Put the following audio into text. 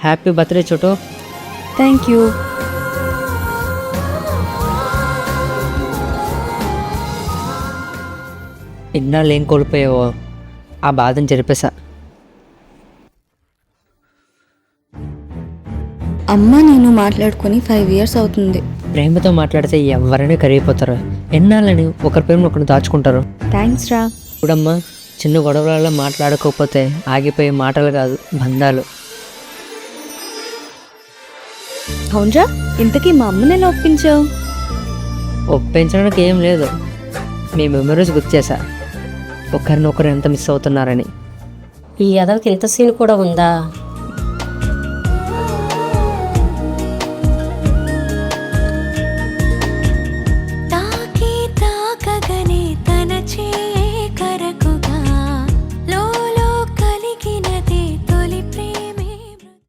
Happy birthday చోటు. Thank you. ఇన్నాళ్ళు ఏం కోల్పోయావో ఆ బాధను జరిపేశా. అమ్మ నేను మాట్లాడుకొని 5 years అవుతుంది. ప్రేమతో మాట్లాడితే ఎవరైనా కరిగిపోతారు. ఎన్నాళ్ళని ఒకరి ప్రేమను ఒకరిని దాచుకుంటారు. థ్యాంక్స్ రా. చూడమ్మా, చిన్న గొడవలలో మాట్లాడుకోకపోతే ఆగిపోయే మాటలు కాదు, బంధాలు. అవునరా, ఇంతకీ మా అమ్మని ఎలా ఒప్పించావు? ఒప్పించడానికి ఏం లేదు, మీ మెమరీస్ గుర్తు చేశా, ఒకరినొకరు ఎంత మిస్ అవుతున్నారని. ఈ ఎదవకి ఇంత సీన్ కూడా ఉందా?